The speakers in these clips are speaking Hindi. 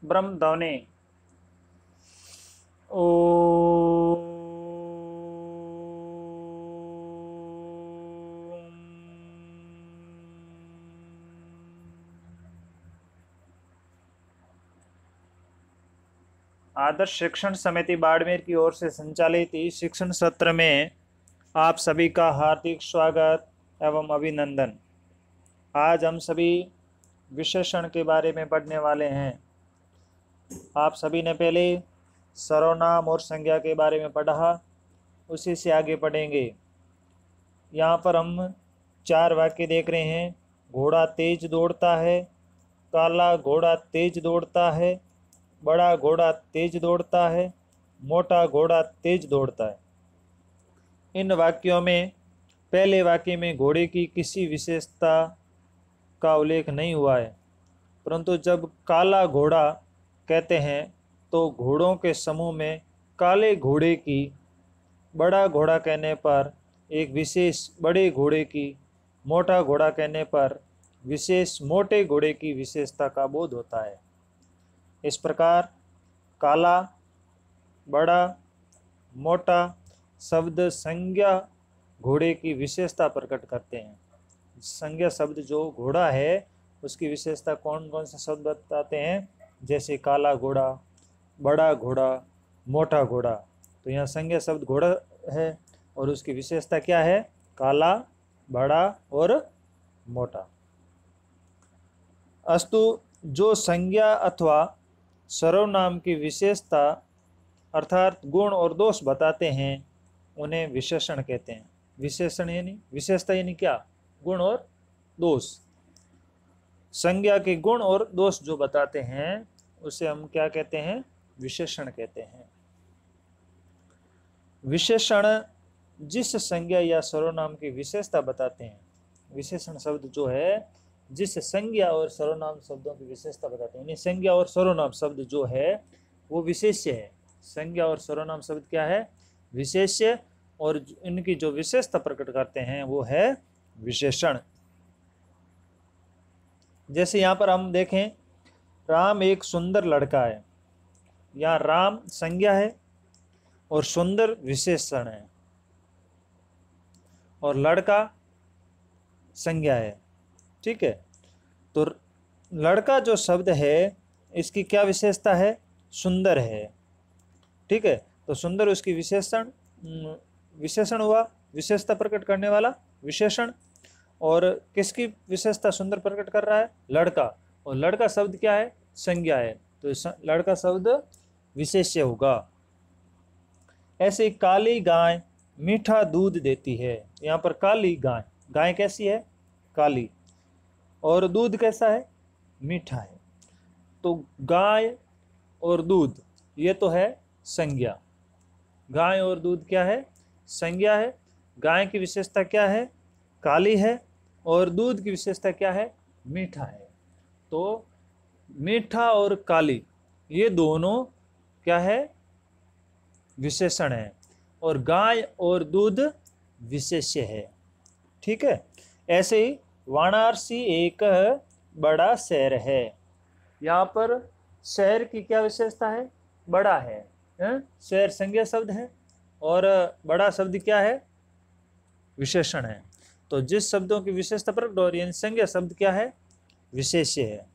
ब्रह्म ध्वनि। ओ आदर्श शिक्षण समिति बाड़मेर की ओर से संचालित इस शिक्षण सत्र में आप सभी का हार्दिक स्वागत एवं अभिनंदन। आज हम सभी विशेषण के बारे में पढ़ने वाले हैं। आप सभी ने पहले सर्वनाम और संज्ञा के बारे में पढ़ा, उसी से आगे पढ़ेंगे। यहाँ पर हम 4 वाक्य देख रहे हैं। घोड़ा तेज दौड़ता है, काला घोड़ा तेज दौड़ता है, बड़ा घोड़ा तेज दौड़ता है, मोटा घोड़ा तेज दौड़ता है। इन वाक्यों में पहले वाक्य में घोड़े की किसी विशेषता का उल्लेख नहीं हुआ है, परंतु जब काला घोड़ा कहते हैं तो घोड़ों के समूह में काले घोड़े की, बड़ा घोड़ा कहने पर एक विशेष बड़े घोड़े की, मोटा घोड़ा कहने पर विशेष मोटे घोड़े की विशेषता का बोध होता है। इस प्रकार काला, बड़ा, मोटा शब्द संज्ञा घोड़े की विशेषता प्रकट करते हैं। संज्ञा शब्द जो घोड़ा है उसकी विशेषता कौन कौन से शब्द बताते हैं, जैसे काला घोड़ा, बड़ा घोड़ा, मोटा घोड़ा। तो यहाँ संज्ञा शब्द घोड़ा है और उसकी विशेषता क्या है, काला, बड़ा और मोटा। अस्तु, जो संज्ञा अथवा सर्वनाम की विशेषता अर्थात गुण और दोष बताते हैं उन्हें विशेषण कहते हैं। विशेषण यानी विशेषता यानी क्या, गुण और दोष। संज्ञा के गुण और दोष जो बताते हैं उसे हम क्या कहते हैं, विशेषण कहते हैं। विशेषण जिस संज्ञा या सर्वनाम की विशेषता बताते हैं। विशेषण शब्द जो है जिस संज्ञा और सर्वनाम शब्दों की विशेषता बताते हैं। संज्ञा और सर्वनाम शब्द जो है वो विशेष्य है। संज्ञा और सर्वनाम शब्द क्या है, विशेष्य, और इनकी जो विशेषता प्रकट करते हैं वो है विशेषण। जैसे यहाँ पर हम देखें, राम एक सुंदर लड़का है। यहाँ राम संज्ञा है और सुंदर विशेषण है, और लड़का संज्ञा है। ठीक है, तो लड़का जो शब्द है इसकी क्या विशेषता है, सुंदर है। ठीक है, तो सुंदर उसकी विशेषण हुआ, विशेषता प्रकट करने वाला विशेषण। और किसकी विशेषता सुंदर प्रकट कर रहा है, लड़का, और लड़का शब्द क्या है, संज्ञा है, तो लड़का शब्द विशेष्य होगा। ऐसे काली गाय मीठा दूध देती है। यहाँ पर काली गाय, गाय कैसी है, काली, और दूध कैसा है, मीठा है। तो गाय और दूध ये तो है संज्ञा। गाय और दूध क्या है, संज्ञा है। गाय की विशेषता क्या है, काली है, और दूध की विशेषता क्या है, मीठा है। तो मीठा और काली ये दोनों क्या है, विशेषण है, और गाय और दूध विशेष्य है। ठीक है, ऐसे ही वाराणसी एक बड़ा शहर है। यहाँ पर शहर की क्या विशेषता है, बड़ा है, शहर संज्ञा शब्द है और बड़ा शब्द क्या है, विशेषण है। तो जिस शब्दों की विशेषता प्रकट हो रही है, संज्ञा शब्द क्या है, विशेष्य है।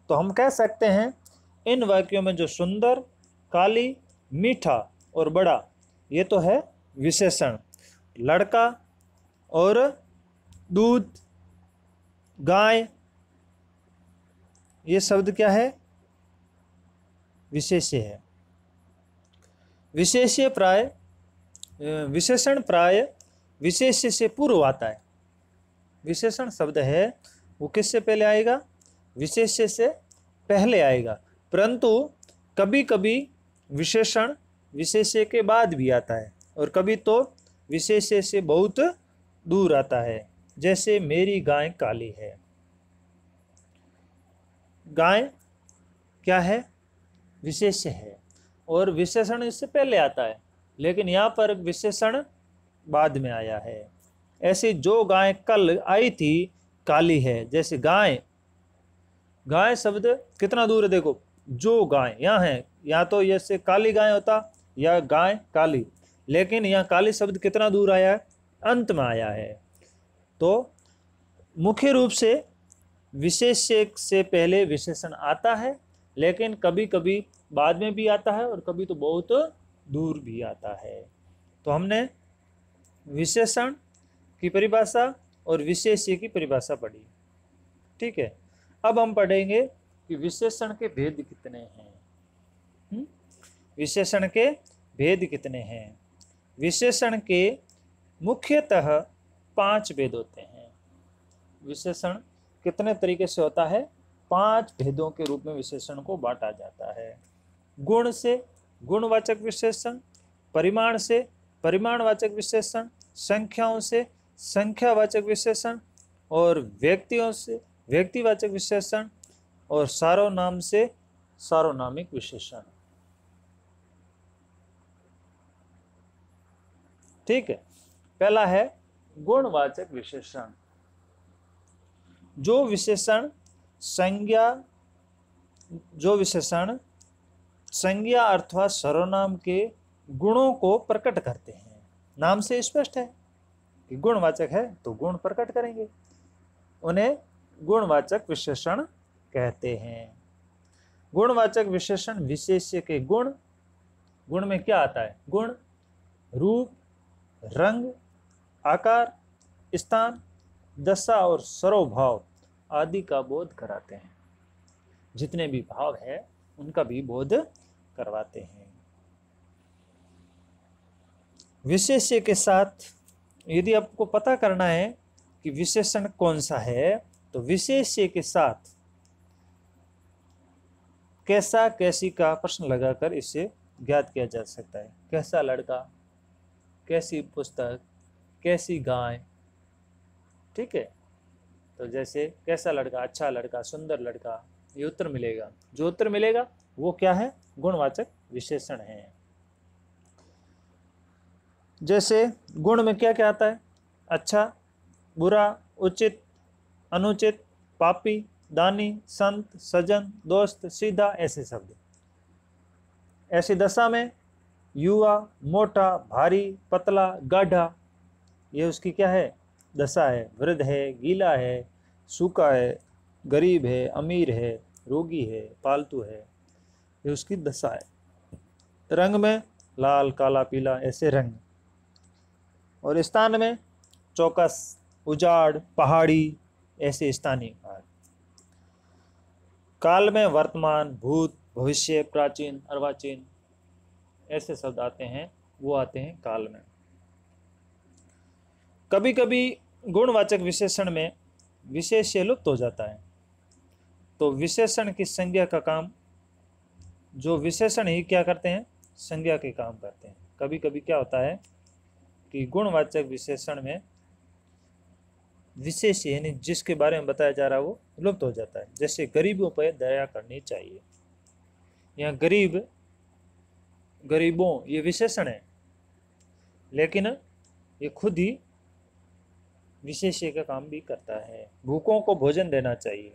तो हम कह सकते हैं इन वाक्यों में जो सुंदर, काली, मीठा और बड़ा ये तो है विशेषण। लड़का और दूध, गाय ये शब्द क्या है, विशेष्य है। विशेषण प्राय विशेष्य से पूर्व आता है। विशेषण शब्द है वो किससे पहले आएगा, विशेष्य से पहले आएगा, परंतु कभी कभी विशेषण विशेष्य के बाद भी आता है, और कभी तो विशेष्य से बहुत दूर आता है। जैसे मेरी गाय काली है। गाय क्या है, विशेष्य है, और विशेषण इससे पहले आता है, लेकिन यहाँ पर विशेषण बाद में आया है। ऐसी जो गाय कल आई थी काली है। जैसे गाय, गाय शब्द कितना दूर है देखो, जो गाय यहाँ है, या तो जैसे काली गाय होता या गाय काली, लेकिन यहाँ काली शब्द कितना दूर आया है, अंत में आया है। तो मुख्य रूप से विशेष्य से पहले विशेषण आता है, लेकिन कभी कभी बाद में भी आता है और कभी तो बहुत दूर भी आता है। तो हमने विशेषण की परिभाषा और विशेष्य की परिभाषा पढ़ी, ठीक है। अब हम पढ़ेंगे कि विशेषण के भेद कितने हैं। विशेषण के भेद कितने हैं। विशेषण के मुख्यतः 5 भेद होते हैं। विशेषण कितने तरीके से होता है, 5 भेदों के रूप में विशेषण को बांटा जाता है। गुण से गुणवाचक विशेषण, परिमाण से परिमाणवाचक विशेषण, संख्याओं से संख्यावाचक विशेषण, और व्यक्तियों से व्यक्तिवाचक विशेषण, और सार्वनाम से सार्वनामिक विशेषण। ठीक है। पहला है गुणवाचक विशेषण। जो विशेषण संज्ञा अथवा सर्वनाम के गुणों को प्रकट करते हैं। नाम से स्पष्ट है कि गुणवाचक है तो गुण प्रकट करेंगे, उन्हें गुणवाचक विशेषण कहते हैं। गुणवाचक विशेषण विशेष्य के गुण, गुण में क्या आता है, गुण, रूप, रंग, आकार, स्थान, दशा और स्वभाव आदि का बोध कराते हैं। जितने भी भाव है उनका भी बोध करवाते हैं। विशेष्य के साथ यदि आपको पता करना है कि विशेषण कौन सा है, तो विशेष्य के साथ कैसा कैसी का प्रश्न लगाकर इसे ज्ञात किया जा सकता है। कैसा लड़का, कैसी पुस्तक, कैसी गाय, ठीक है। तो जैसे कैसा लड़का, अच्छा लड़का, सुंदर लड़का, ये उत्तर मिलेगा। जो उत्तर मिलेगा वो क्या है, गुणवाचक विशेषण है। जैसे गुण में क्या क्या आता है, अच्छा, बुरा, उचित, अनुचित, पापी, दानी, संत, सज्जन, दोस्त, सीधा, ऐसे शब्द। ऐसी दशा में युवा, मोटा, भारी, पतला, गाढ़ा, ये उसकी क्या है, दशा है। वृद्ध है, गीला है, सूखा है, गरीब है, अमीर है, रोगी है, पालतू है, ये उसकी दशा है। रंग में लाल, काला, पीला, ऐसे रंग। और स्थान में चौकस, उजाड़, पहाड़ी, ऐसे स्थानीय भाग। काल में वर्तमान, भूत, भविष्य, प्राचीन, अर्वाचीन, ऐसे शब्द आते हैं, वो आते हैं काल में। कभी कभी गुणवाचक विशेषण में विशेष्य लुप्त हो जाता है, तो विशेषण की संज्ञा का काम, जो विशेषण ही क्या करते हैं, संज्ञा के काम करते हैं। कभी कभी क्या होता है कि गुणवाचक विशेषण में विशेष्य यानी जिसके बारे में बताया जा रहा है वो लुप्त हो जाता है। जैसे गरीबों पर दया करनी चाहिए, यहाँ गरीब, गरीबों, ये विशेषण है, लेकिन ये खुद ही विशेष्य का काम भी करता है। भूखों को भोजन देना चाहिए,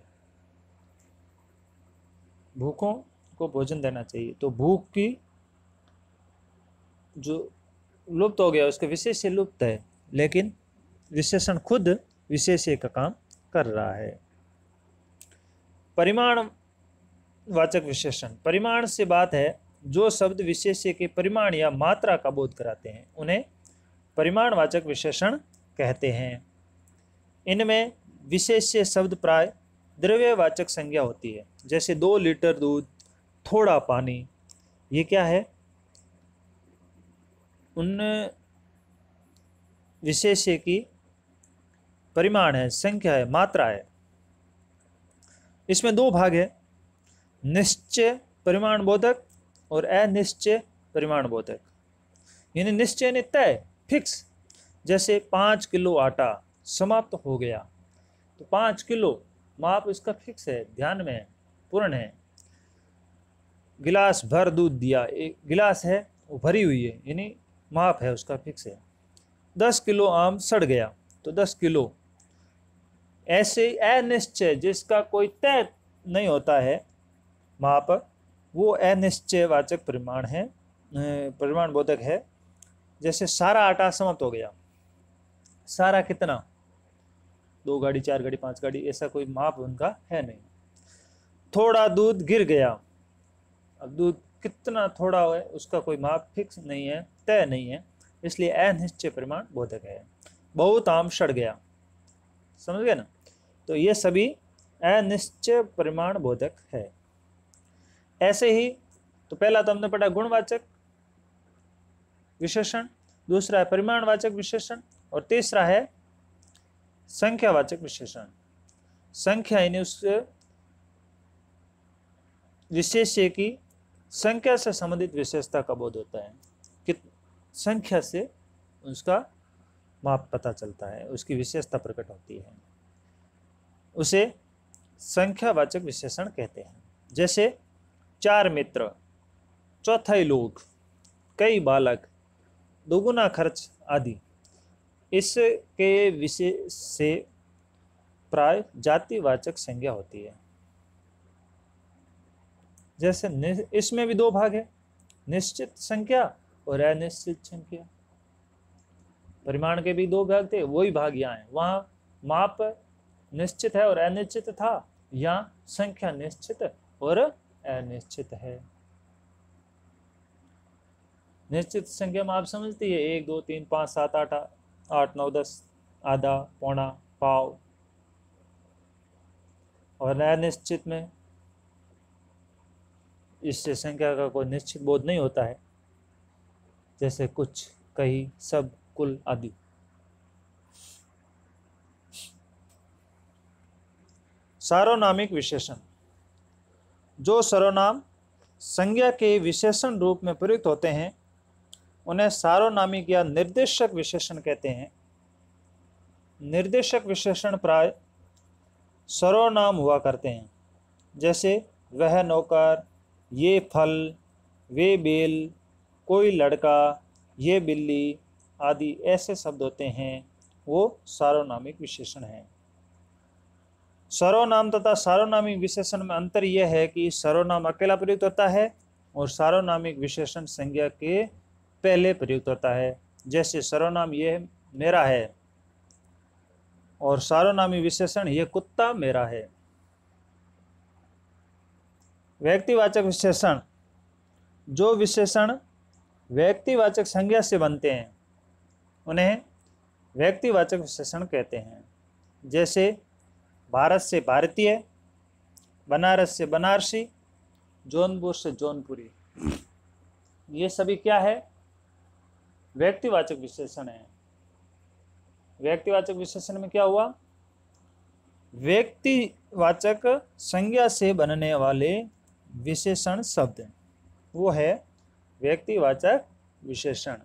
भूखों को भोजन देना चाहिए, तो भूख की जो लुप्त हो गया उसके विशेष्य लुप्त है, लेकिन विशेषण खुद विशेष्य का काम कर रहा है। परिमाणवाचक विशेषण, परिमाण से बात है जो शब्द विशेष्य के परिमाण या मात्रा का बोध कराते हैं, उन्हें परिमाणवाचक विशेषण कहते हैं। इनमें विशेष्य शब्द प्राय द्रव्यवाचक संज्ञा होती है। जैसे 2 लीटर दूध, थोड़ा पानी, ये क्या है, उन विशेष्य की परिमाण है, संख्या है, मात्रा है। इसमें 2 भाग है, निश्चय परिमाण बोधक और अनिश्चय परिमाण बोधक। यानी निश्चय ने तय, फिक्स। जैसे 5 किलो आटा समाप्त हो गया, तो 5 किलो माप इसका फिक्स है, ध्यान में है, पूर्ण है। गिलास भर दूध दिया, एक गिलास है वो भरी हुई है, यानी माप है उसका, फिक्स है। 10 किलो आम सड़ गया, तो 10 किलो। ऐसे अनिश्चय जिसका कोई तय नहीं होता है माप, वो अनिश्चयवाचक परिमाण है, परिमाण बोधक है। जैसे सारा आटा समाप्त हो गया, सारा कितना, 2 गाड़ी 4 गाड़ी 5 गाड़ी, ऐसा कोई माप उनका है नहीं। थोड़ा दूध गिर गया, अब दूध कितना थोड़ा है उसका कोई माप फिक्स नहीं है, तय नहीं है, इसलिए अनिश्चय परिमाण बोधक है। बहुत आम सड़ गया, समझ गए ना। तो ये सभी अनिश्चय परिमाण बोधक है। ऐसे ही तो पहला तो हमने पढ़ा गुणवाचक विशेषण, दूसरा है परिमाणवाचक विशेषण, और तीसरा है संख्यावाचक विशेषण। संख्या यानी उस विशेष्य की संख्या से संबंधित विशेषता का बोध होता है, कि संख्या से उसका माप पता चलता है, उसकी विशेषता प्रकट होती है, उसे संख्यावाचक विशेषण कहते हैं। जैसे 4 मित्र, चौथाई लोग, कई बालक, दोगुना खर्च आदि, इसके विशेष से प्राय जातिवाचक संज्ञा होती है। जैसे इसमें भी 2 भाग है, निश्चित संख्या और अनिश्चित संख्या। परिमाण के भी 2 भाग थे, वही भाग यहाँ है। वहां माप निश्चित है और अनिश्चित था, यहाँ संख्या निश्चित और अनिश्चित है। निश्चित संख्या में आप समझती है 1 2 3 5 7 8 9 10, आधा, पौना, पाव। और अनिश्चित में इससे संख्या का कोई निश्चित बोध नहीं होता है, जैसे कुछ, कहीं, सब, कुल आदि। सार्वनामिक विशेषण, जो सर्वनाम संज्ञा के विशेषण रूप में प्रयुक्त होते हैं उन्हें सार्वनामिक या निर्देशक विशेषण कहते हैं। निर्देशक विशेषण प्राय सर्वनाम हुआ करते हैं, जैसे वह नौकर, ये फल, वे बेल, कोई लड़का, ये बिल्ली आदि ऐसे शब्द होते हैं, वो सार्वनामिक विशेषण हैं। सर्वनाम तथा सार्वनामिक विशेषण में अंतर यह है कि सर्वनाम अकेला प्रयुक्त होता है और सार्वनामिक विशेषण संज्ञा के पहले प्रयुक्त होता है। जैसे सर्वनाम यह मेरा है और सार्वनामिक विशेषण यह कुत्ता मेरा है। व्यक्तिवाचक विशेषण, जो विशेषण व्यक्तिवाचक संज्ञा से बनते हैं उन्हें व्यक्तिवाचक विशेषण कहते हैं। जैसे भारत से भारतीय, बनारस से बनारसी, जौनपुर से जौनपुरी, ये सभी क्या है, व्यक्तिवाचक विशेषण है। व्यक्तिवाचक विशेषण में क्या हुआ, व्यक्तिवाचक संज्ञा से बनने वाले विशेषण शब्द, वो है व्यक्तिवाचक विशेषण।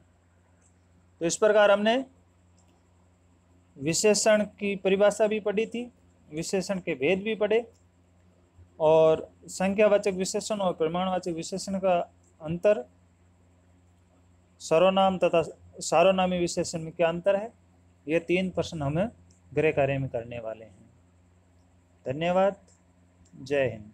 तो इस प्रकार हमने विशेषण की परिभाषा भी पढ़ी थी, विशेषण के भेद भी पढ़े, और संख्यावाचक विशेषण और परिमाणवाचक विशेषण का अंतर, सर्वनाम तथा सार्वनामी विशेषण में क्या अंतर है, ये 3 प्रश्न हम गृह कार्य में करने वाले हैं। धन्यवाद। जय हिंद।